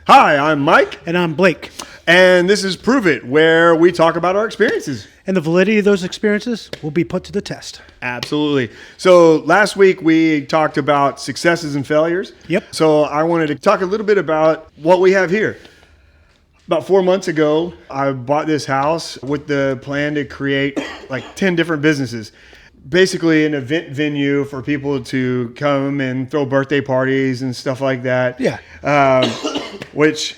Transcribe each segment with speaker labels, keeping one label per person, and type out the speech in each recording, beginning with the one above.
Speaker 1: Hi, I'm Mike,
Speaker 2: And I'm Blake.
Speaker 1: and this is Prove It, where we talk about our experiences.
Speaker 2: And the validity of those experiences will be put to the test.
Speaker 1: Absolutely. So last week we talked about successes and failures.
Speaker 2: Yep.
Speaker 1: So I wanted to talk a little bit about what we have here. About 4 months ago, I bought this house with the plan to create like 10 different businesses. Basically an event venue for people to come and throw birthday parties and stuff like that.
Speaker 2: Yeah.
Speaker 1: Which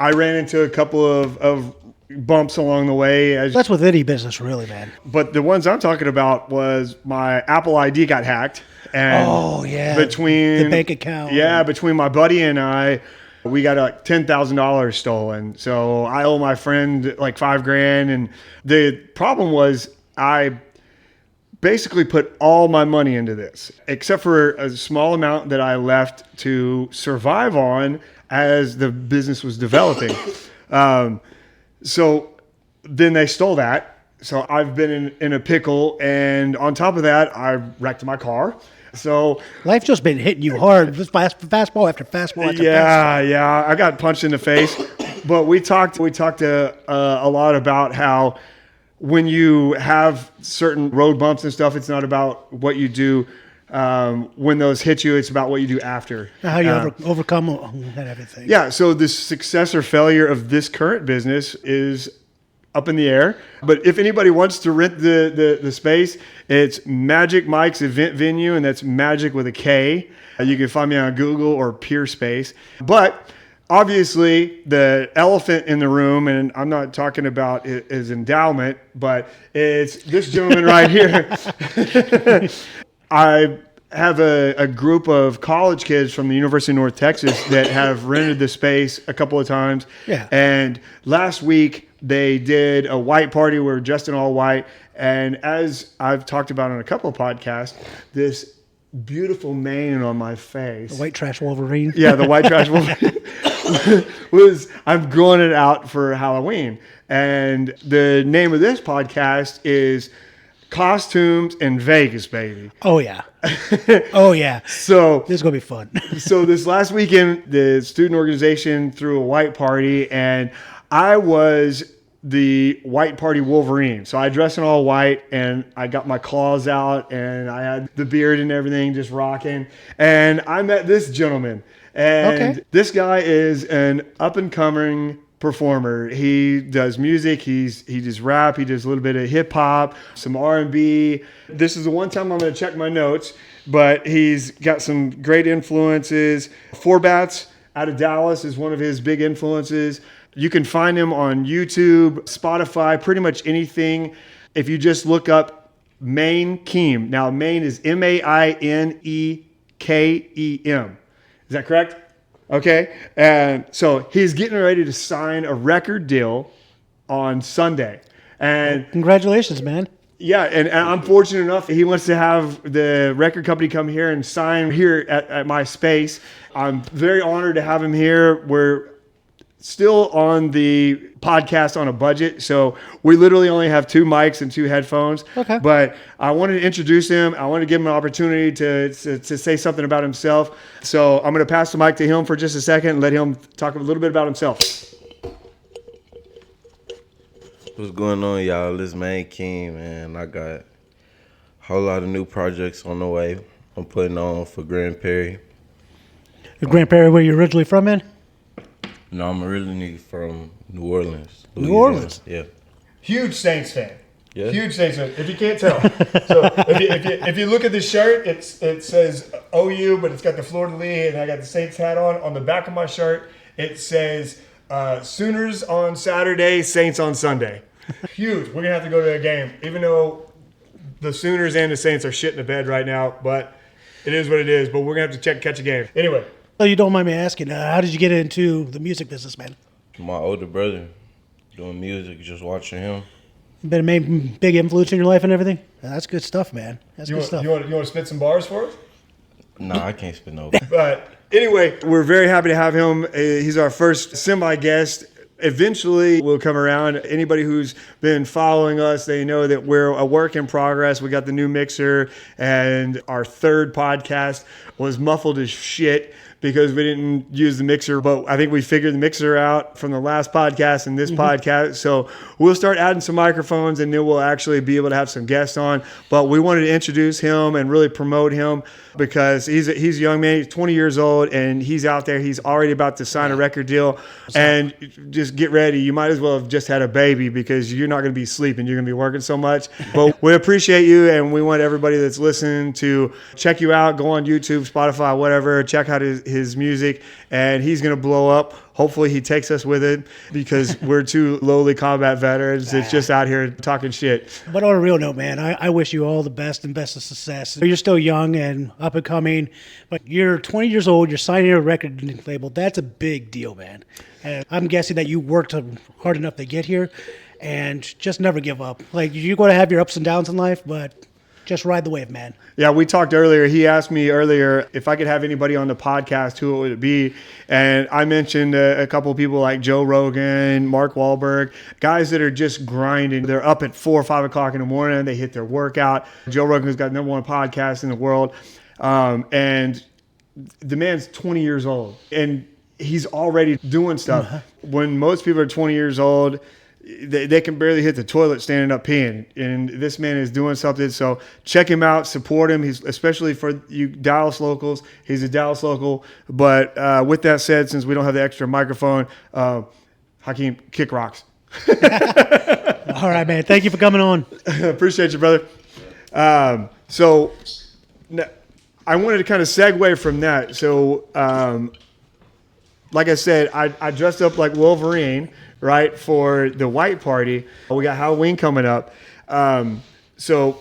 Speaker 1: I ran into a couple of bumps along the way.
Speaker 2: That's with any business, really, man.
Speaker 1: But the ones I'm talking about was my Apple ID got hacked. And
Speaker 2: Oh, yeah.
Speaker 1: between
Speaker 2: The bank account.
Speaker 1: Yeah, between my buddy and I, we got $10,000 stolen. So I owe my friend like $5,000. And the problem was I basically put all my money into this, except for a small amount that I left to survive on as the business was developing. So then they stole that. So I've been in a pickle. And on top of that, I wrecked my car. So
Speaker 2: Life's just been hitting you fastball after fastball after fastball.
Speaker 1: yeah, I got punched in the face. But we talked a lot about how when you have certain road bumps and stuff, it's not about what you do when those hit you. It's about what you do after.
Speaker 2: How you overcome and everything.
Speaker 1: Yeah, so the success or failure of this current business is up in the air. But if anybody wants to rent the space, it's Magic Mike's Event Venue, and that's Magic with a K. You can find me on Google or Peerspace. But obviously, the elephant in the room, and I'm not talking about his endowment, but it's this gentleman right here. I have a group of college kids from the University of North Texas that have rented the space a couple of times.
Speaker 2: Yeah.
Speaker 1: And last week, they did a white party. We were dressed in all white. And as I've talked about on a couple of podcasts, this beautiful mane on my face.
Speaker 2: The white trash Wolverine.
Speaker 1: Yeah, the white trash was I'm growing it out for Halloween. And the name of this podcast is Costumes in Vegas, baby.
Speaker 2: Oh, yeah. Oh, yeah.
Speaker 1: So
Speaker 2: This is going to be fun.
Speaker 1: so this last weekend, the student organization threw a white party, and I was the white party Wolverine. So I dressed in all white, and I got my claws out, and I had the beard and everything just rocking. And I met this gentleman, and This guy is an up-and-coming performer. He does music. He does rap. He does a little bit of hip hop, some R&B. This is the one time I'm going to check my notes, but he's got some great influences. Forbats out of Dallas is one of his big influences. You can find him on YouTube, Spotify, pretty much anything. If you just look up Maine Keem. Now, Maine is Mainekem. Is that correct? Okay. And so he's getting ready to sign a record deal on Sunday. And
Speaker 2: Congratulations, man.
Speaker 1: yeah, and I'm fortunate enough he wants to have the record company come here and sign here at my space. I'm very honored to have him here. We're still on the podcast on a budget, so we literally only have 2 mics and 2 headphones.
Speaker 2: Okay.
Speaker 1: But I wanted to introduce him. I want to give him an opportunity to say something about himself. So I'm going to pass the mic to him for just a second and let him talk a little bit about himself.
Speaker 3: What's going on, y'all? This man Keem, man. I got a whole lot of new projects on the way. I'm putting on for Grand Prairie.
Speaker 2: Is Grand Prairie where you're originally from, man?
Speaker 3: No, I'm originally from New Orleans.
Speaker 2: New Orleans?
Speaker 3: Yeah.
Speaker 1: Huge Saints fan.
Speaker 3: Yeah.
Speaker 1: Huge Saints fan. If you can't tell. So if you look at this shirt, it says OU, but it's got the fleur-de-lis, and I got the Saints hat on. On the back of my shirt, it says Sooners on Saturday, Saints on Sunday. Huge. We're going to have to go to a game, even though the Sooners and the Saints are shit in the bed right now, but it is what it is. But we're going to have to catch a game. Anyway.
Speaker 2: So you don't mind me asking, how did you get into the music business, man?
Speaker 3: My older brother doing music, just watching him.
Speaker 2: Been a main big influence in your life and everything? That's good stuff, man. That's good stuff.
Speaker 1: You want to spit some bars for us?
Speaker 3: Nah, I can't spit no.
Speaker 1: But anyway, we're very happy to have him. He's our first semi-guest. Eventually, we'll come around. Anybody who's been following us, they know that we're a work in progress. We got the new mixer, and our third podcast was muffled as shit because we didn't use the mixer, but I think we figured the mixer out from the last podcast and this podcast. So we'll start adding some microphones, and then we'll actually be able to have some guests on. But we wanted to introduce him and really promote him because he's a young man. He's 20 years old, and he's out there. He's already about to sign a record deal. And just get ready. You might as well have just had a baby because you're not going to be sleeping. You're going to be working so much. But we appreciate you, and we want everybody that's listening to check you out. Go on YouTube, Spotify, whatever. Check out his music, and he's going to blow up. Hopefully he takes us with it because we're two lowly combat veterans that's just out here talking shit.
Speaker 2: But on a real note, man, I wish you all the best and best of success. You're still young and up and coming, but you're 20 years old. You're signing a record label. That's a big deal, man. And I'm guessing that you worked hard enough to get here, and just never give up. Like, you're going to have your ups and downs in life, but just ride the wave, man.
Speaker 1: Yeah, we talked earlier. He asked me earlier if I could have anybody on the podcast, who would it be? And I mentioned a couple of people like Joe Rogan, Mark Wahlberg, guys that are just grinding. They're up at 4 or 5 o'clock in the morning. They hit their workout. Joe Rogan's got the #1 podcast in the world. And the man's 20 years old, and he's already doing stuff. When most people are 20 years old, they can barely hit the toilet standing up peeing, and this man is doing something. So check him out, support him. He's, especially for you Dallas locals, he's a Dallas local. But with that said, since we don't have the extra microphone, Hakeem, kick rocks.
Speaker 2: All right, man. Thank you for coming on.
Speaker 1: Appreciate you, brother. So I wanted to kind of segue from that. So like I said, I dressed up like Wolverine, right, for the white party. We got Halloween coming up. So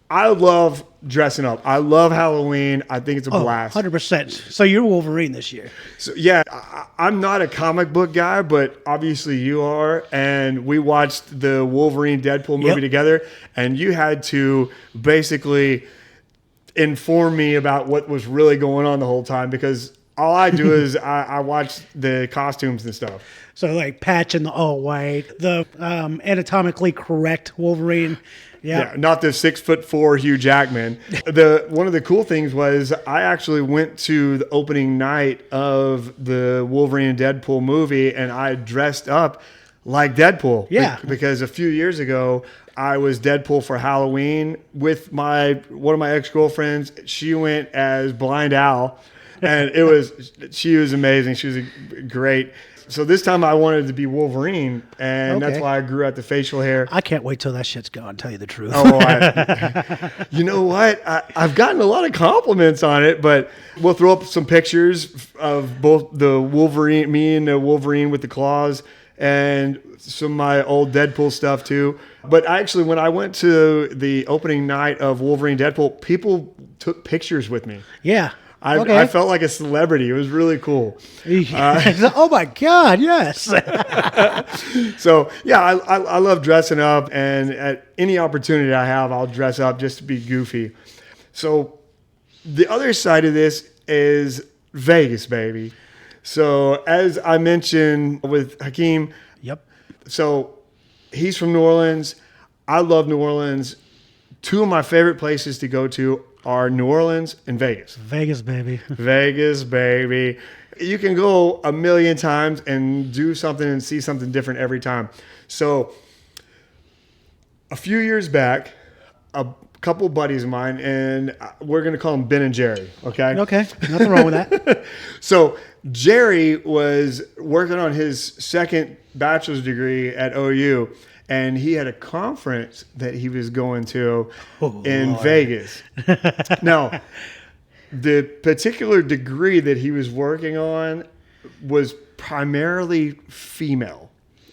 Speaker 1: I love dressing up. I love Halloween. I think it's a blast.
Speaker 2: 100%. So you're Wolverine this year.
Speaker 1: So yeah, I'm not a comic book guy, but obviously you are. And we watched the Wolverine Deadpool movie together, and you had to basically inform me about what was really going on the whole time, because all I do is I watch the costumes and stuff.
Speaker 2: So like Patch in the all white, the anatomically correct Wolverine.
Speaker 1: Yeah, not the 6'4" Hugh Jackman. One of the cool things was I actually went to the opening night of the Wolverine and Deadpool movie, and I dressed up like Deadpool.
Speaker 2: Yeah,
Speaker 1: because a few years ago I was Deadpool for Halloween with one of my ex-girlfriends. She went as Blind Owl, and she was amazing. She was great. So this time I wanted to be Wolverine, and that's why I grew out the facial hair.
Speaker 2: I can't wait till that shit's gone, tell you the truth.
Speaker 1: You know what? I've gotten a lot of compliments on it, but we'll throw up some pictures of both the Wolverine, me and the Wolverine with the claws, and some of my old Deadpool stuff too. But actually, when I went to the opening night of Wolverine Deadpool, people took pictures with me.
Speaker 2: Yeah.
Speaker 1: I felt like a celebrity. It was really cool.
Speaker 2: Oh my God, yes.
Speaker 1: So yeah, I love dressing up, and at any opportunity I have, I'll dress up just to be goofy. So the other side of this is Vegas, baby. So as I mentioned with Hakeem, so he's from New Orleans. I love New Orleans. Two of my favorite places to go to are New Orleans and Vegas.
Speaker 2: Vegas, baby.
Speaker 1: Vegas, baby. You can go a million times and do something and see something different every time. So a few years back, a couple buddies of mine, and we're going to call them Ben and Jerry, okay?
Speaker 2: Okay, nothing wrong with that.
Speaker 1: So Jerry was working on his second bachelor's degree at OU, and he had a conference that he was going to in Vegas. Now, the particular degree that he was working on was primarily female.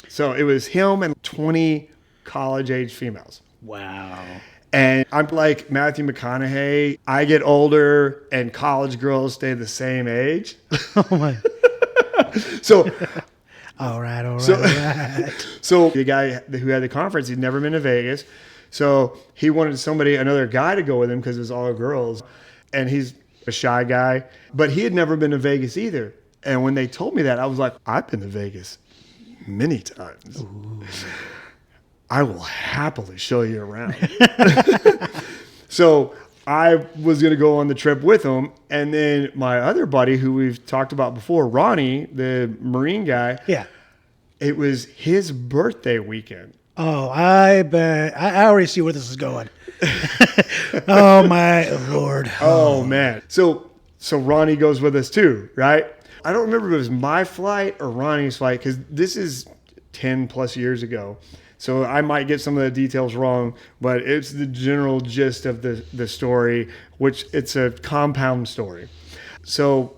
Speaker 1: So it was him and 20 college-age females.
Speaker 2: Wow.
Speaker 1: And I'm like Matthew McConaughey. I get older, and college girls stay the same age.
Speaker 2: Oh, my.
Speaker 1: So...
Speaker 2: All right.
Speaker 1: So the guy who had the conference, he'd never been to Vegas. So he wanted another guy to go with him because it was all girls. And he's a shy guy. But he had never been to Vegas either. And when they told me that, I was like, I've been to Vegas many times. Ooh. I will happily show you around. So I was going to go on the trip with him. And then my other buddy, who we've talked about before, Ronnie, the Marine guy,
Speaker 2: Yeah.
Speaker 1: it was his birthday weekend.
Speaker 2: Oh, I bet. I already see where this is going. Oh, my Lord.
Speaker 1: Oh man. So Ronnie goes with us too, right? I don't remember if it was my flight or Ronnie's flight because this is 10 plus years ago. So I might get some of the details wrong, but it's the general gist of the story, which it's a compound story. So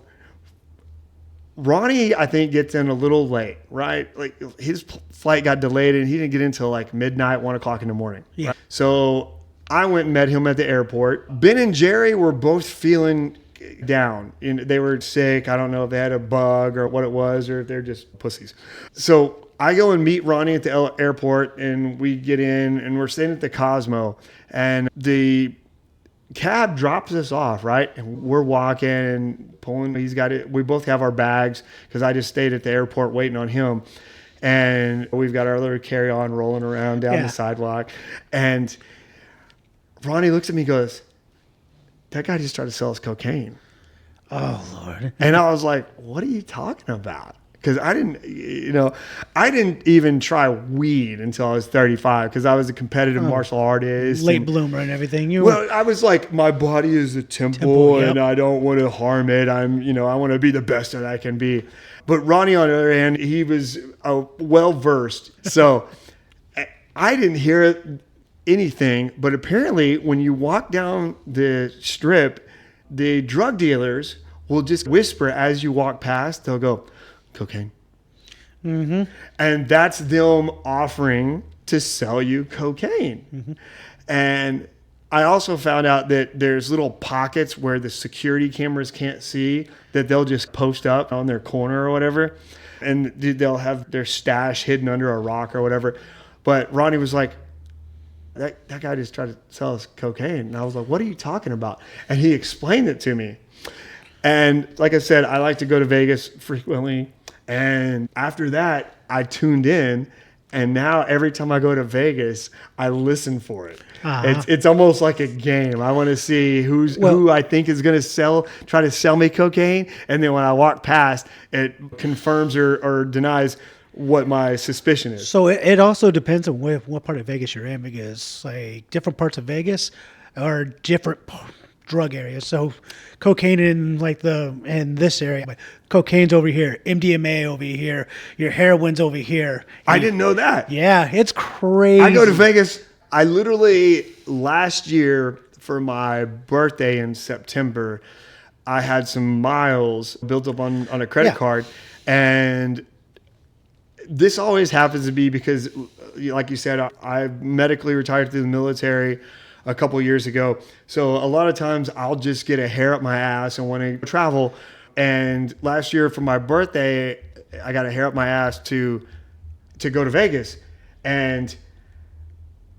Speaker 1: Ronnie, I think, gets in a little late, right? Like his flight got delayed and he didn't get in until like midnight, 1 o'clock in the morning.
Speaker 2: Yeah.
Speaker 1: So I went and met him at the airport. Ben and Jerry were both feeling down. They were sick. I don't know if they had a bug or what it was, or if they're just pussies. So I go and meet Ronnie at the airport, and we get in, and we're staying at the Cosmo, and the cab drops us off, right? And we're walking and pulling. He's got it. We both have our bags because I just stayed at the airport waiting on him. And we've got our little carry-on rolling around down the sidewalk. And Ronnie looks at me and goes, that guy just tried to sell us cocaine.
Speaker 2: Oh, Lord.
Speaker 1: And I was like, what are you talking about? Because I didn't even try weed until I was 35 because I was a competitive martial artist.
Speaker 2: Late bloomer and everything.
Speaker 1: Well, I was like, my body is a temple,
Speaker 2: yep.
Speaker 1: and I don't want to harm it. I want to be the best that I can be. But Ronnie, on the other hand, he was well-versed. So I didn't hear anything, but apparently when you walk down the strip, the drug dealers will just whisper as you walk past. They'll go, cocaine. Mm-hmm. And that's them offering to sell you cocaine. Mm-hmm. And I also found out that there's little pockets where the security cameras can't see that they'll just post up on their corner or whatever. And they'll have their stash hidden under a rock or whatever. But Ronnie was like, that guy just tried to sell us cocaine. And I was like, what are you talking about? And he explained it to me. And like I said, I like to go to Vegas frequently. And after that, I tuned in. And now every time I go to Vegas, I listen for it. Uh-huh. It's almost like a game. I want to see who I think is going to try to sell me cocaine. And then when I walk past, it confirms or denies what my suspicion is.
Speaker 2: So it also depends on what part of Vegas you're in, because like different parts of Vegas are different drug areas. So cocaine in this area, cocaine's over here, MDMA over here, your heroin's over here.
Speaker 1: I didn't know that.
Speaker 2: Yeah, it's crazy.
Speaker 1: I go to Vegas. I literally last year for my birthday in September, I had some miles built up on a credit card, and this always happens to be because, like you said, I medically retired through the military a couple years ago. So a lot of times I'll just get a hair up my ass and want to travel. And last year for my birthday, I got a hair up my ass to go to Vegas, and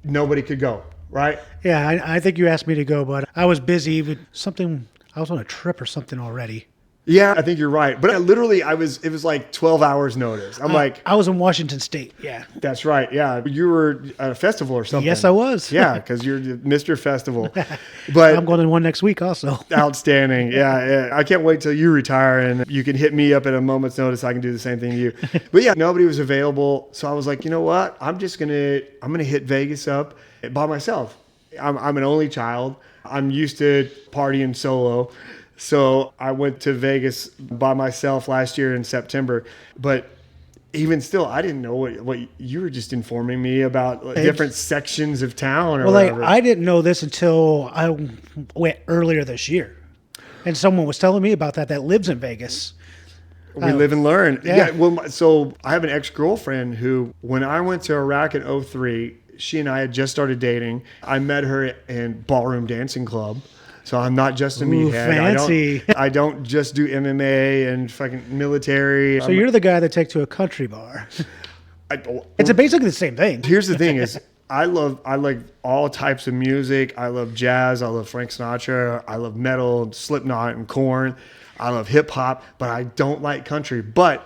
Speaker 1: nobody could go, right?
Speaker 2: Yeah, I think you asked me to go, but I was busy with something. I was on a trip or something already.
Speaker 1: Yeah, I think you're right. But it was like 12 hours notice.
Speaker 2: I was in Washington State. Yeah.
Speaker 1: That's right. Yeah. You were at a festival or something.
Speaker 2: Yes, I was.
Speaker 1: Yeah, because you're Mr. Festival. But
Speaker 2: I'm going to one next week also.
Speaker 1: Outstanding. Yeah. I can't wait till you retire and you can hit me up at a moment's notice. I can do the same thing to you. But yeah, nobody was available. So I was like, you know what? I'm going to hit Vegas up by myself. I'm an only child. I'm used to partying solo. So I went to Vegas by myself last year in September. But even still, I didn't know what you were just informing me about different sections of town or whatever.
Speaker 2: I didn't know this until I went earlier this year. And someone was telling me about that lives in Vegas.
Speaker 1: We live and learn.
Speaker 2: Yeah.
Speaker 1: Well, so I have an ex-girlfriend who, when I went to Iraq in 2003, she and I had just started dating. I met her in Ballroom Dancing Club. So I'm not just a meathead.
Speaker 2: Fancy.
Speaker 1: I don't just do MMA and fucking military.
Speaker 2: So you're the guy that takes to a country bar. It's basically the same thing.
Speaker 1: Here's the thing is I like all types of music. I love jazz. I love Frank Sinatra. I love metal, Slipknot and Korn. I love hip hop, but I don't like country. But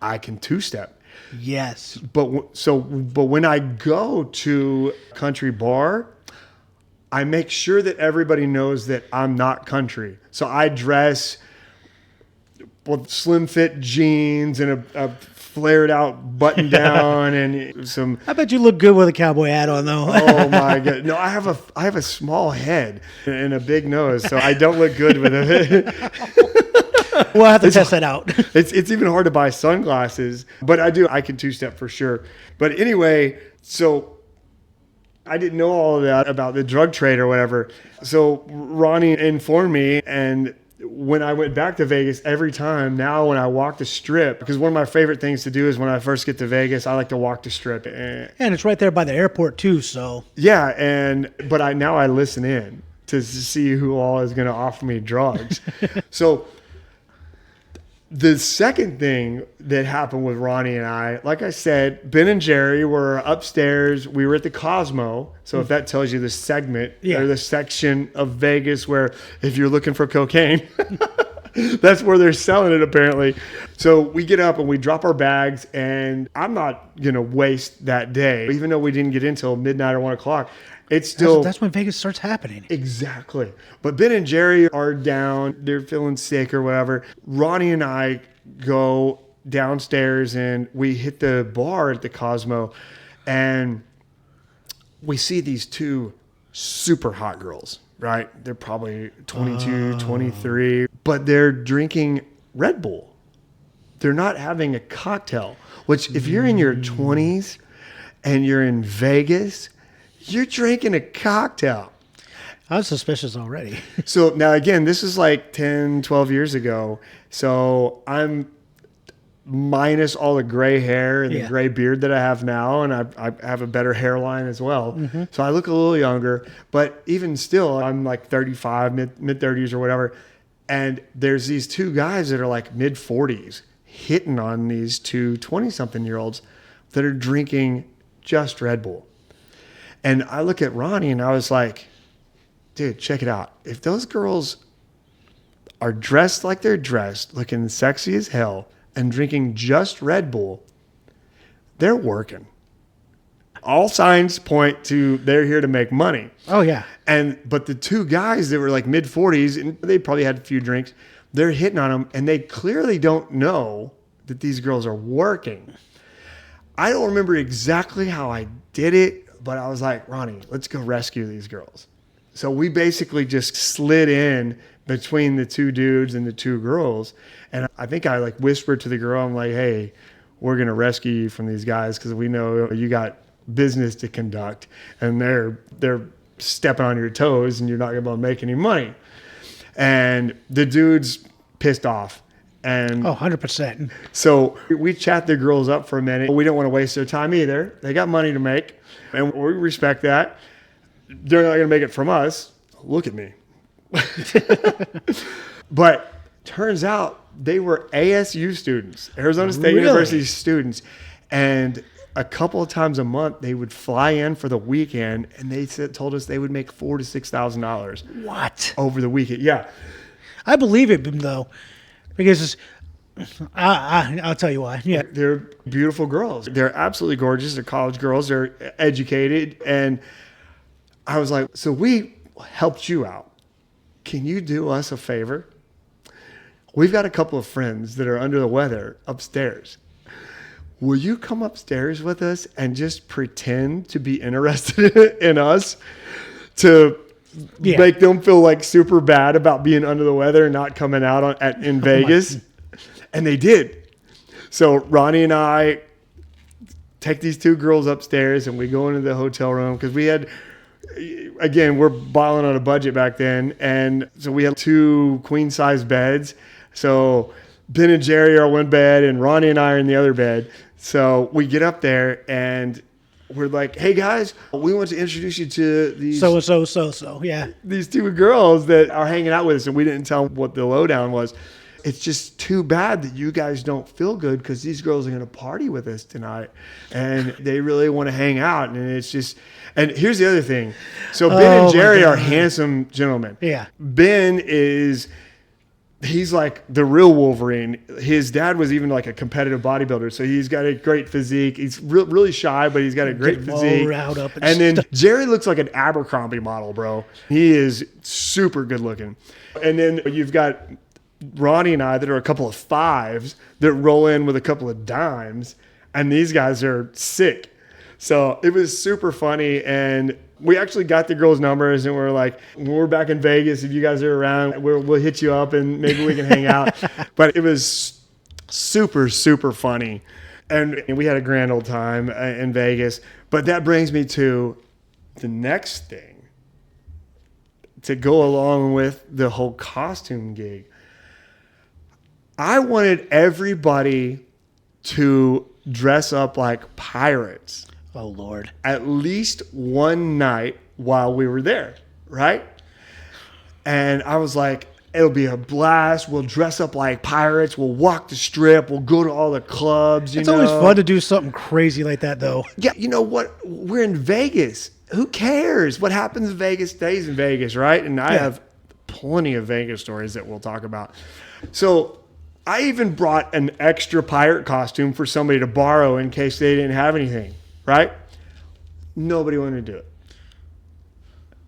Speaker 1: I can two-step.
Speaker 2: Yes.
Speaker 1: But when I go to country bar, I make sure that everybody knows that I'm not country. So I dress with slim fit jeans and a flared out button down and some.
Speaker 2: I bet you look good with a cowboy hat on, though.
Speaker 1: Oh my god! No, I have a small head and a big nose, so I don't look good with it.
Speaker 2: We'll have to test that out.
Speaker 1: It's even hard to buy sunglasses, but I can two-step for sure. But anyway, so I didn't know all of that about the drug trade or whatever. So Ronnie informed me, and when I went back to Vegas, every time now when I walk the strip, because one of my favorite things to do is when I first get to Vegas, I like to walk the strip.
Speaker 2: And it's right there by the airport too, so.
Speaker 1: Yeah, but I listen in to see who all is going to offer me drugs. So the second thing that happened with Ronnie and I, like I said, Ben and Jerry were upstairs. We were at the Cosmo. So if that tells you the segment or the section of Vegas where if you're looking for cocaine, that's where they're selling it apparently. So we get up and we drop our bags, and I'm not going to waste that day. Even though we didn't get in until midnight or 1 o'clock, it's still...
Speaker 2: That's when Vegas starts happening.
Speaker 1: Exactly. But Ben and Jerry are down. They're feeling sick or whatever. Ronnie and I go downstairs and we hit the bar at the Cosmo, and we see these two super hot girls, right? They're probably 22, 23, but they're drinking Red Bull. They're not having a cocktail, which if you're in your 20s and you're in Vegas, you're drinking a cocktail.
Speaker 2: I was suspicious already.
Speaker 1: So now, again, this is like 10, 12 years ago. So I'm minus all the gray hair and the gray beard that I have now. And I have a better hairline as well. Mm-hmm. So I look a little younger. But even still, I'm like 35, mid-30s or whatever. And there's these two guys that are like mid-40s hitting on these two 20-something-year-olds that are drinking just Red Bull. And I look at Ronnie and I was like, dude, check it out. If those girls are dressed like they're dressed, looking sexy as hell, and drinking just Red Bull, they're working. All signs point to they're here to make money.
Speaker 2: Oh, yeah.
Speaker 1: But the two guys that were like mid-40s, and they probably had a few drinks, they're hitting on them, and they clearly don't know that these girls are working. I don't remember exactly how I did it, but I was like, Ronnie, let's go rescue these girls. So we basically just slid in between the two dudes and the two girls. And I think I like whispered to the girl, I'm like, hey, we're going to rescue you from these guys because we know you got business to conduct and they're stepping on your toes and you're not going to be able to make any money. And the dude's pissed off. And
Speaker 2: 100%.
Speaker 1: So we chat the girls up for a minute. We don't want to waste their time either. They got money to make, and we respect that. They're not going to make it from us. Look at me. But turns out they were ASU students, Arizona State University students. And a couple of times a month, they would fly in for the weekend, and they told us they would make $4,000 to $6,000.
Speaker 2: What?
Speaker 1: Over the weekend. Yeah.
Speaker 2: I believe it, though. Because I'll tell you why. Yeah,
Speaker 1: they're beautiful girls. They're absolutely gorgeous. They're college girls. They're educated. And I was like, so we helped you out. Can you do us a favor? We've got a couple of friends that are under the weather upstairs. Will you come upstairs with us and just pretend to be interested in us to make them feel like super bad about being under the weather and not coming out in Vegas? And they did. So Ronnie and I take these two girls upstairs and we go into the hotel room because we had, again, we're balling on a budget back then. And so we had 2 queen size beds. So Ben and Jerry are one bed and Ronnie and I are in the other bed. So we get up there and we're like, hey guys, we want to introduce you to these
Speaker 2: yeah.
Speaker 1: These 2 girls that are hanging out with us, and we didn't tell them what the lowdown was. It's just too bad that you guys don't feel good because these girls are going to party with us tonight, and they really want to hang out. And it's just, and here's the other thing. So Ben and Jerry are handsome gentlemen.
Speaker 2: Yeah.
Speaker 1: Ben he's like the real Wolverine. His dad was even like a competitive bodybuilder, so he's got a great physique. He's really shy, but he's got a great
Speaker 2: Getting all
Speaker 1: physique.
Speaker 2: riled up and
Speaker 1: And then
Speaker 2: stuff.
Speaker 1: Jerry looks like an Abercrombie model, bro. He is super good looking. And then you've got Ronnie and I that are a couple of fives that roll in with a couple of dimes, and these guys are sick. So it was super funny, and we actually got the girls' numbers, and we're like, when we're back in Vegas, if you guys are around, we'll hit you up, and maybe we can hang out. But it was super, super funny, and we had a grand old time in Vegas. But that brings me to the next thing to go along with the whole costume gig. I wanted everybody to dress up like pirates
Speaker 2: Oh Lord.
Speaker 1: at least one night while we were there, right? And I was like, it'll be a blast. We'll dress up like pirates. We'll walk the strip. We'll go to all the clubs.
Speaker 2: It's always fun to do something crazy like that, though.
Speaker 1: Yeah, you know what? We're in Vegas. Who cares? What happens in Vegas stays in Vegas, right? And I have plenty of Vegas stories that we'll talk about. So I even brought an extra pirate costume for somebody to borrow in case they didn't have anything, right? Nobody wanted to do it.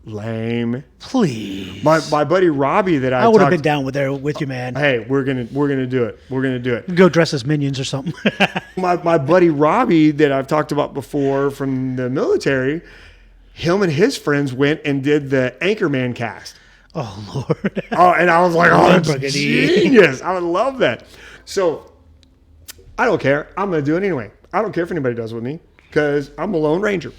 Speaker 1: Lame.
Speaker 2: Please.
Speaker 1: My buddy Robbie that
Speaker 2: I would have
Speaker 1: talked-
Speaker 2: been down with you, man.
Speaker 1: Hey, we're gonna do it. We're gonna do it.
Speaker 2: Go dress as minions or something.
Speaker 1: My buddy Robbie that I've talked about before from the military, him and his friends went and did the Anchorman cast.
Speaker 2: Oh Lord.
Speaker 1: Oh, and I was like, oh, that's
Speaker 2: Lamborghini.
Speaker 1: genius. I would love that. So I don't care. I'm going to do it anyway. I don't care if anybody does with me because I'm a Lone Ranger.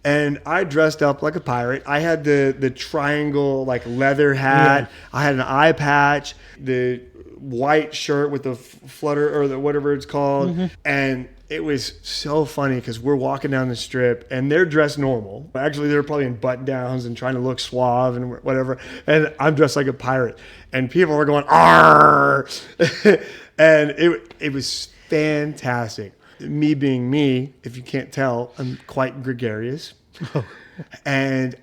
Speaker 1: And I dressed up like a pirate. I had the triangle like leather hat.
Speaker 2: Yeah.
Speaker 1: I had an eye patch, the white shirt with the flutter or the whatever it's called.
Speaker 2: Mm-hmm.
Speaker 1: And it was so funny because we're walking down the strip and they're dressed normal. Actually, they're probably in button downs and trying to look suave and whatever. And I'm dressed like a pirate. And people are going, "Arr!" And it was fantastic. Me being me, if you can't tell, I'm quite gregarious. And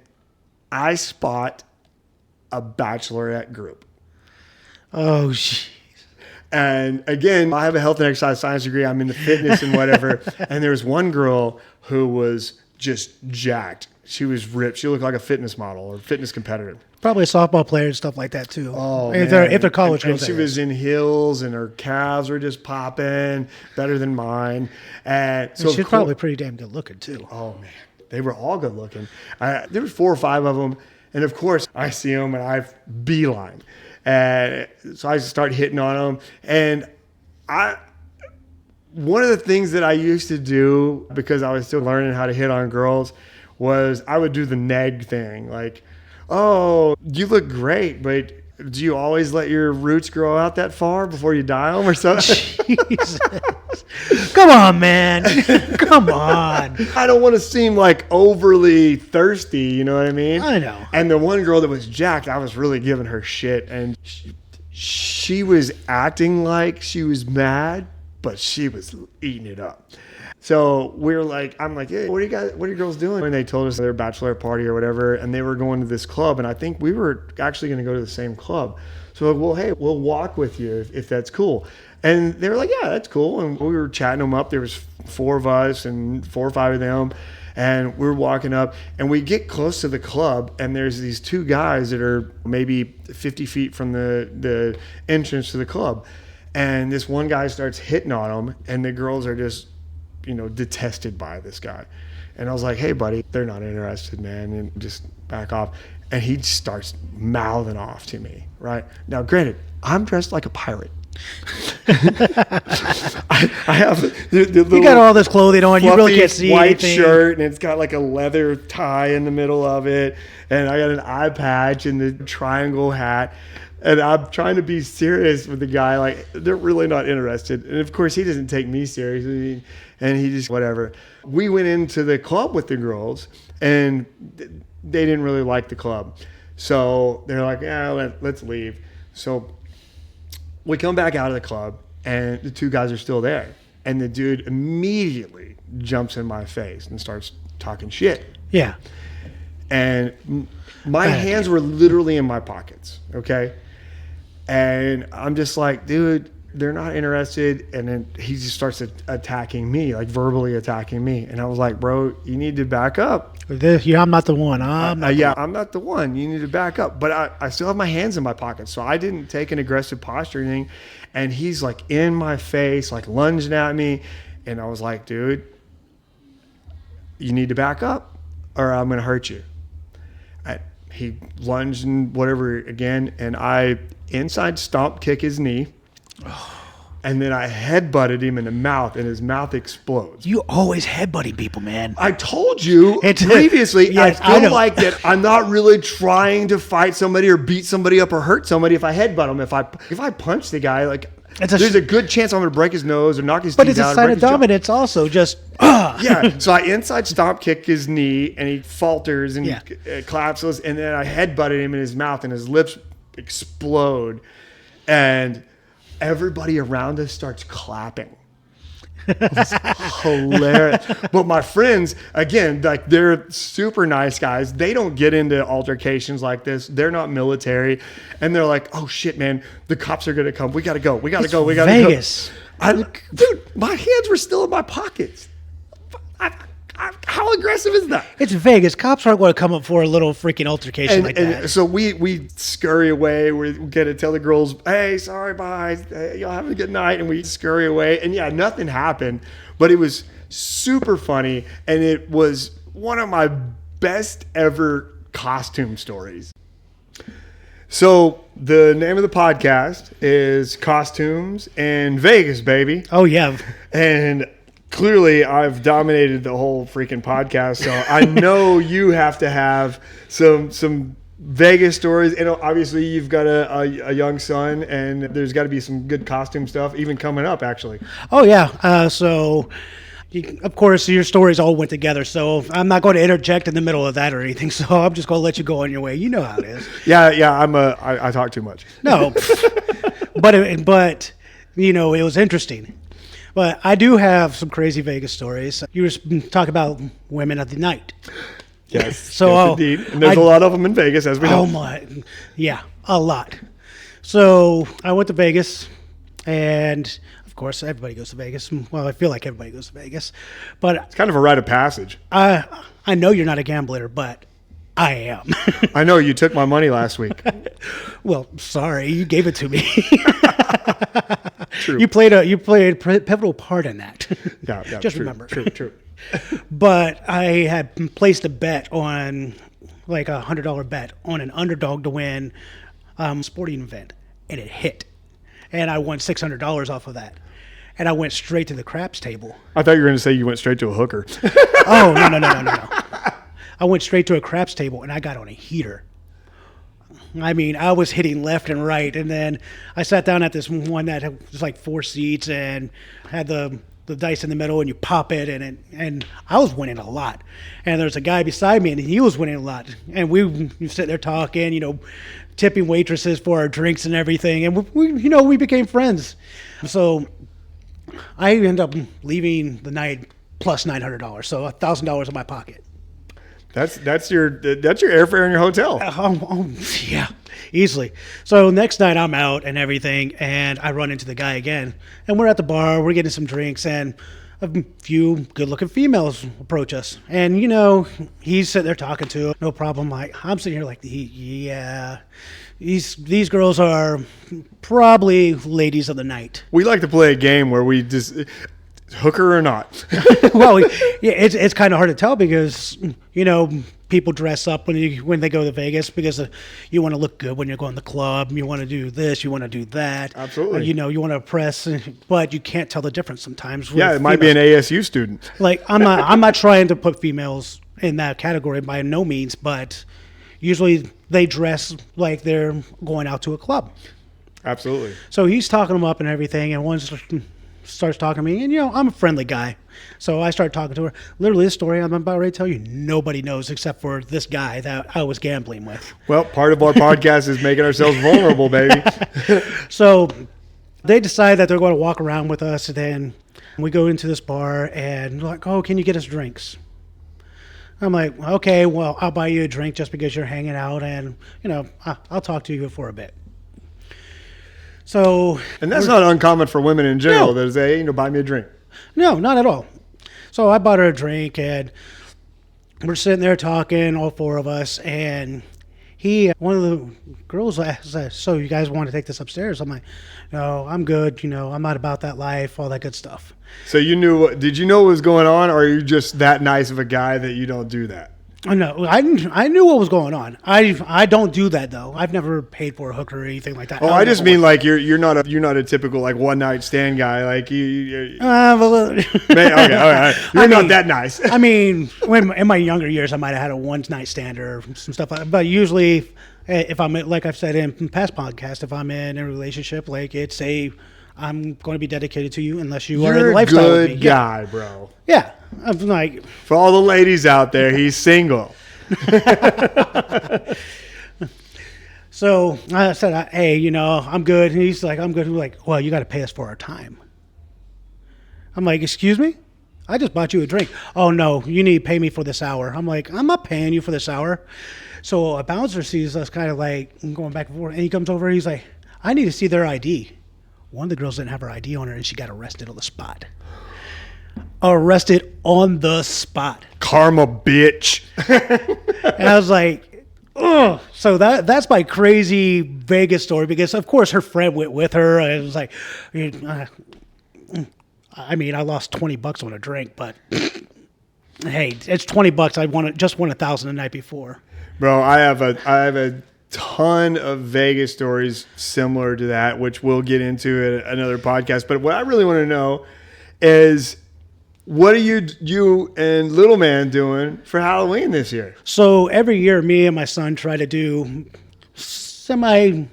Speaker 1: I spot a bachelorette group.
Speaker 2: Oh, jeez.
Speaker 1: And again, I have a health and exercise science degree. I'm into fitness and whatever. And there was one girl who was just jacked. She was ripped. She looked like a fitness model or fitness competitor.
Speaker 2: Probably a softball player and stuff like that too.
Speaker 1: Oh,
Speaker 2: if
Speaker 1: man.
Speaker 2: they're college
Speaker 1: and
Speaker 2: girls.
Speaker 1: she
Speaker 2: that
Speaker 1: was in heels and her calves were just popping, better than mine. And so
Speaker 2: is. She's
Speaker 1: of course-
Speaker 2: probably pretty damn good looking too.
Speaker 1: Oh man, they were all good looking. There were 4 or 5 of them, and of course I see them and I beeline, and so I start hitting on them. And one of the things that I used to do because I was still learning how to hit on girls was I would do the neg thing, like, "Oh, you look great, but do you always let your roots grow out that far before you dye them or something?"
Speaker 2: Jesus. Come on, man. Come on.
Speaker 1: I don't want to seem like overly thirsty, you know what I mean?
Speaker 2: I know.
Speaker 1: And the one girl that was jacked, I was really giving her shit, and she was acting like she was mad, but she was eating it up. So I'm like, "Hey, what are you girls doing?" And they told us their bachelor party or whatever, and they were going to this club, and I think we were actually going to go to the same club. So we're like, "Well, hey, we'll walk with you if that's cool." And they were like, "Yeah, that's cool." And we were chatting them up. There was 4 of us and 4 or 5 of them. And we're walking up and we get close to the club and there's these 2 guys that are maybe 50 feet from the entrance to the club. And this one guy starts hitting on them and the girls are just, detested by this guy. And I was like, "Hey, buddy, they're not interested, man. And just back off." And he starts mouthing off to me, right? Now, granted, I'm dressed like a pirate. I have the
Speaker 2: You got all this clothing on. You really
Speaker 1: fluffy
Speaker 2: can't see
Speaker 1: white
Speaker 2: anything.
Speaker 1: shirt, and it's got like a leather tie in the middle of it, and I got an eye patch and the triangle hat, and I'm trying to be serious with the guy. Like, they're really not interested, and of course he doesn't take me seriously, and he just whatever. We went into the club with the girls, and they didn't really like the club, so they're like, "Yeah, let's leave." So we come back out of the club, and the 2 guys are still there. And the dude immediately jumps in my face and starts talking shit.
Speaker 2: Yeah.
Speaker 1: And my hands were literally in my pockets, okay? And I'm just like, dude, they're not interested. And then he just starts attacking me, like verbally attacking me. And I was like, bro, you need to back up.
Speaker 2: I'm not the one. I'm
Speaker 1: not the one. You need to back up. But I still have my hands in my pockets. So I didn't take an aggressive posture or anything. And he's like in my face, like lunging at me. And I was like, dude, you need to back up or I'm going to hurt you. He lunged and whatever again. And I inside stomp kick his knee. And then I headbutted him in the mouth, and his mouth explodes.
Speaker 2: You always headbutting people, man.
Speaker 1: I told you previously,
Speaker 2: Yes,
Speaker 1: I
Speaker 2: I
Speaker 1: feel
Speaker 2: know.
Speaker 1: like that I'm not really trying to fight somebody or beat somebody up or hurt somebody if I headbutt him. If I punch the guy, like there's a good chance I'm going to break his nose or knock his
Speaker 2: But
Speaker 1: teeth
Speaker 2: it's
Speaker 1: out.
Speaker 2: a sign of dominance also. Just,
Speaker 1: Yeah. So I inside stomp kick his knee, and he falters and
Speaker 2: Yeah.
Speaker 1: collapses, and then I headbutted him in his mouth, and his lips explode, and everybody around us starts clapping. It was hilarious. But my friends, again, like they're super nice guys. They don't get into altercations like this. They're not military. And they're like, oh shit, man, the cops are going to come. We got to go. We got to go. We got to go.
Speaker 2: Vegas.
Speaker 1: Dude, my hands were still in my pockets. How aggressive is that?
Speaker 2: It's Vegas. Cops aren't going to come up for a little freaking altercation like
Speaker 1: And
Speaker 2: that.
Speaker 1: so we scurry away. We get to tell the girls, hey, sorry, bye. Hey, y'all have a good night. And we scurry away. And yeah, nothing happened. But it was super funny. And it was one of my best ever costume stories. So the name of the podcast is Costumes in Vegas, baby.
Speaker 2: Oh, yeah.
Speaker 1: And clearly I've dominated the whole freaking podcast. So I know you have to have some Vegas stories. And obviously you've got a young son, and there's got to be some good costume stuff even coming up, actually.
Speaker 2: Oh, yeah. Of course, your stories all went together, so I'm not going to interject in the middle of that or anything. So I'm just going to let you go on your way. You know how it is.
Speaker 1: Yeah. I talk too much.
Speaker 2: No, but it was interesting. But I do have some crazy Vegas stories. You were talking about women of the night.
Speaker 1: Yes.
Speaker 2: So,
Speaker 1: yes, indeed. And there's a lot of them in Vegas, as we know.
Speaker 2: Oh my, yeah, a lot. So I went to Vegas, and of course everybody goes to Vegas. Well, I feel like everybody goes to Vegas, but
Speaker 1: It's kind of a rite of passage.
Speaker 2: I know you're not a gambler, but I am.
Speaker 1: I know you took my money last week.
Speaker 2: Well, sorry, you gave it to me.
Speaker 1: True.
Speaker 2: You played a pivotal part in that.
Speaker 1: Yeah.
Speaker 2: Just
Speaker 1: true,
Speaker 2: remember.
Speaker 1: True.
Speaker 2: But I had placed a bet on, like $100 bet on an underdog to win sporting event, and it hit. And I won $600 off of that. And I went straight to the craps table.
Speaker 1: I thought you were going to say you went straight to a hooker.
Speaker 2: Oh, no. I went straight to a craps table, and I got on a heater. I mean, I was hitting left and right, and then I sat down at this one that was like 4 seats and had the dice in the middle, and you pop it, and I was winning a lot. And there's a guy beside me, and he was winning a lot. And we sit there talking, tipping waitresses for our drinks and everything, and we became friends. So I ended up leaving the night plus $900, so $1,000 in my pocket.
Speaker 1: That's your airfare in your hotel.
Speaker 2: Yeah, easily. So next night I'm out and everything, and I run into the guy again, and we're at the bar, we're getting some drinks, and a few good-looking females approach us, and he's sitting there talking to her, no problem. I'm sitting here like, yeah, these girls are probably ladies of the night.
Speaker 1: We like to play a game where we just hooker or not.
Speaker 2: Well, yeah, it's kind of hard to tell because people dress up when they go to Vegas because you want to look good when you're going to the club. You want to do this, you want to do that.
Speaker 1: Absolutely.
Speaker 2: You want to impress, but you can't tell the difference sometimes.
Speaker 1: Yeah, it might be an ASU student.
Speaker 2: Like I'm not trying to put females in that category by no means, but usually they dress like they're going out to a club.
Speaker 1: Absolutely.
Speaker 2: So he's talking them up and everything, and one starts talking to me, and I'm a friendly guy. So I started talking to her. Literally, this story I'm about ready to tell you, nobody knows except for this guy that I was gambling with.
Speaker 1: Well, part of our podcast is making ourselves vulnerable, baby.
Speaker 2: So they decide that they're going to walk around with us, and then we go into this bar, and like, oh, can you get us drinks? I'm like, okay, well, I'll buy you a drink just because you're hanging out, and I'll talk to you for a bit. So
Speaker 1: And that's not uncommon for women in general.
Speaker 2: No.
Speaker 1: There's a, buy me a drink.
Speaker 2: no, not at all. So I bought her a drink, and we're sitting there talking, all four of us, and one of the girls asked, so you guys want to take this upstairs? I'm like, no, I'm good. I'm not about that life, all that good stuff.
Speaker 1: So did you know what was going on, or are you just that nice of a guy that you don't do that?
Speaker 2: No, I knew what was going on. I don't do that though. I've never paid for a hooker or anything like that.
Speaker 1: Oh, I just mean like you're not a typical like one night stand guy. Like
Speaker 2: Well,
Speaker 1: okay, all right. You're not that nice.
Speaker 2: I mean, in my younger years, I might have had a one night stand or some stuff like that. But usually, if I'm like I've said in past podcasts, if I'm in a relationship, like I'm going to be dedicated to you unless you are in
Speaker 1: You're
Speaker 2: the
Speaker 1: a
Speaker 2: lifestyle with me.
Speaker 1: good guy, bro.
Speaker 2: Yeah. I'm like,
Speaker 1: For all the ladies out there, he's single.
Speaker 2: so I said, hey, I'm good. And he's like, I'm good. We're like, well, you got to pay us for our time. I'm like, excuse me? I just bought you a drink. Oh, no, you need to pay me for this hour. I'm like, I'm not paying you for this hour. So a bouncer sees us kind of like going back and forth. And he comes over. He's like, I need to see their ID. One of the girls didn't have her ID on her, and she got arrested on the spot. Arrested on the spot.
Speaker 1: Karma, bitch.
Speaker 2: And I was like, oh. So that's my crazy Vegas story, because, of course, her friend went with her. And it was like, I mean, I lost $20 on a drink, but hey, it's $20. I just won 1,000 the night before.
Speaker 1: Bro, I have a ton of Vegas stories similar to that, which we'll get into in another podcast. But what I really want to know is, what are you and little man doing for Halloween this year?
Speaker 2: So every year, me and my son try to do semi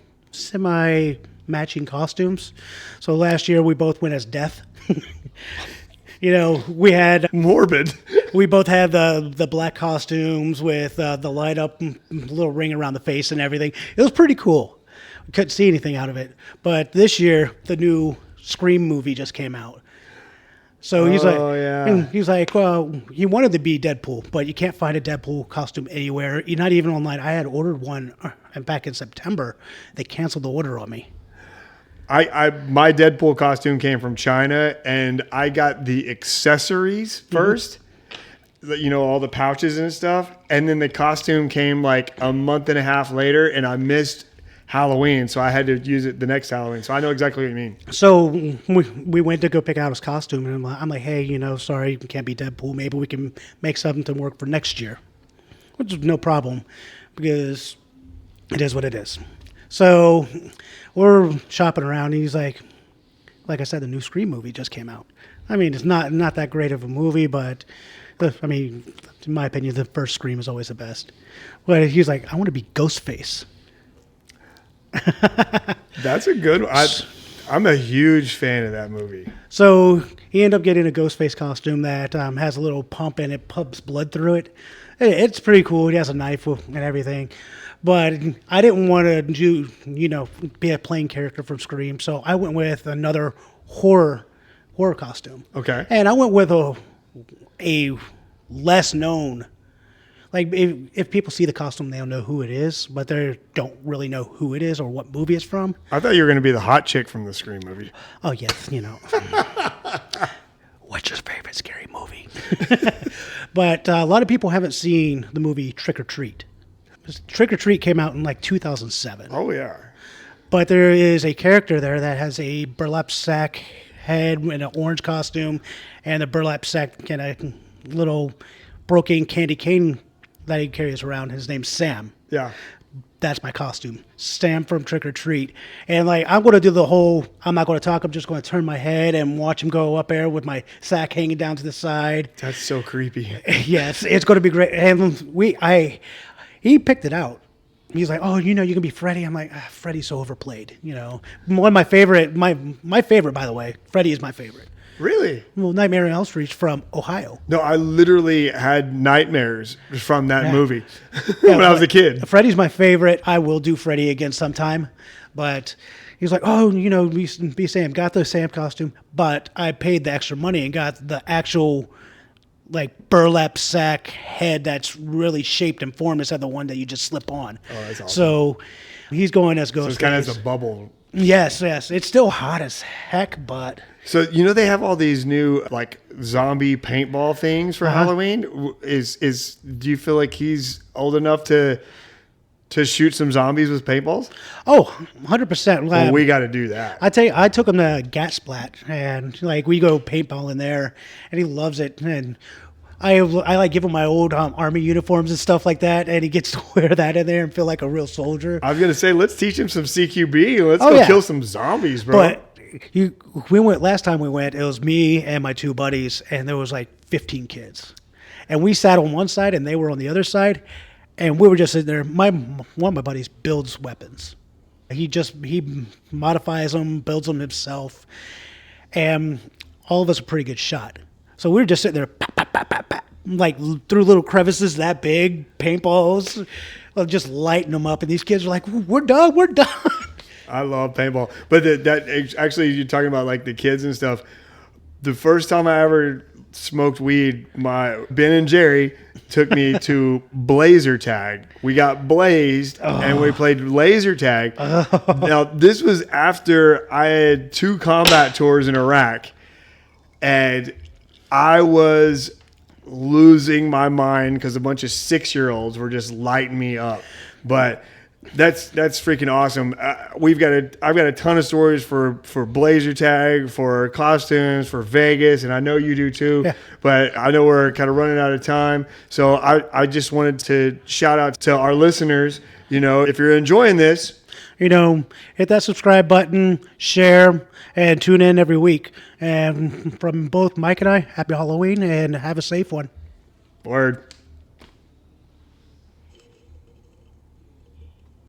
Speaker 2: matching costumes. So last year we both went as Death. We had
Speaker 1: Morbid.
Speaker 2: we both had the black costumes with the light up little ring around the face and everything. It was pretty cool. We couldn't see anything out of it. But this year, the new Scream movie just came out. So he's well, he wanted to be Deadpool, but you can't find a Deadpool costume anywhere. You're not even online. I had ordered one back in September. They canceled the order on me.
Speaker 1: My Deadpool costume came from China, and I got the accessories first, all the pouches and stuff, and then the costume came like a month and a half later, and I missed Halloween, so I had to use it the next Halloween. So I know exactly what you mean.
Speaker 2: So we went to go pick out his costume, and I'm like, hey, sorry, you can't be Deadpool. Maybe we can make something to work for next year, which is no problem, because it is what it is. So we're shopping around, and he's like I said, the new Scream movie just came out. I mean, it's not that great of a movie, but in my opinion, the first Scream is always the best. But he's like, I want to be Ghostface.
Speaker 1: That's a good one. I'm a huge fan of that movie.
Speaker 2: So he ended up getting a Ghostface costume that has a little pump and it pumps blood through it. It's pretty cool. He has a knife and everything. But I didn't want to be a plain character from Scream, so I went with another horror costume.
Speaker 1: Okay.
Speaker 2: And I went with a less known. Like, if people see the costume, they'll know who it is, but they don't really know who it is or what movie it's from.
Speaker 1: I thought you were going to be the hot chick from the Scream movie.
Speaker 2: Oh, yes, What's your favorite scary movie? But a lot of people haven't seen the movie Trick or Treat. Trick or Treat came out in like 2007.
Speaker 1: Oh, yeah.
Speaker 2: But there is a character there that has a burlap sack head and an orange costume, and the burlap sack and a little broken candy cane that he carries around. His name's Sam.
Speaker 1: Yeah.
Speaker 2: That's my costume. Sam from Trick or Treat. And I'm going to do the whole, I'm not going to talk, I'm just going to turn my head and watch him go up there with my sack hanging down to the side.
Speaker 1: That's so creepy.
Speaker 2: Yes, it's going to be great. And he picked it out. He's like, oh, you can be Freddy. I'm like, Freddy's so overplayed. One of my favorite, my favorite, by the way, Freddy is my favorite.
Speaker 1: Really?
Speaker 2: Well, Nightmare on Elm Street's from Ohio.
Speaker 1: No, I literally had nightmares from that movie when I was a kid.
Speaker 2: Freddy's my favorite. I will do Freddy again sometime. But he's like, oh, be Sam. Got the Sam costume, but I paid the extra money and got the actual burlap sack head that's really shaped and formed instead of the one that you just slip on.
Speaker 1: Oh, that's awesome.
Speaker 2: So he's going as Ghostface.
Speaker 1: So it's kind of as a bubble.
Speaker 2: Yes, yes. It's still hot as heck, but
Speaker 1: So they have all these new like zombie paintball things for Halloween. Do you feel like he's old enough to shoot some zombies with paintballs?
Speaker 2: oh, 100%.
Speaker 1: Well, we got to do that.
Speaker 2: I tell you, I took him to Gat Splat, and like we go paintball in there, and he loves it. And I like give him my old army uniforms and stuff like that, and he gets to wear that in there and feel like a real soldier.
Speaker 1: I was gonna say, let's teach him some CQB. Let's
Speaker 2: Oh,
Speaker 1: go
Speaker 2: yeah.
Speaker 1: kill some zombies, bro.
Speaker 2: But we went last time we went. It was me and my two buddies, and there was like 15 kids, and we sat on one side and they were on the other side, and we were just sitting there. One of my buddies builds weapons. He modifies them, builds them himself, and all of us are pretty good shot. So we were just sitting there, pop, pop, pop, pop, pop, like through little crevices that big, paintballs, just lighting them up, and these kids are like, "We're done, we're done."
Speaker 1: I love paintball, but actually, you're talking about like the kids and stuff. The first time I ever smoked weed, my Ben and Jerry took me to blazer tag. We got blazed and we played laser tag. Now, this was after I had 2 combat tours in Iraq, and I was losing my mind because a bunch of 6-year-olds were just lighting me up. But that's freaking awesome. I've got a ton of stories for blazer tag, for costumes, for Vegas, and I know you do too.
Speaker 2: Yeah.
Speaker 1: But I know we're kind of running out of time, so I just wanted to shout out to our listeners. If you're enjoying this,
Speaker 2: Hit that subscribe button, share, and tune in every week. And from both Mike and I, happy Halloween and have a safe one.
Speaker 1: word.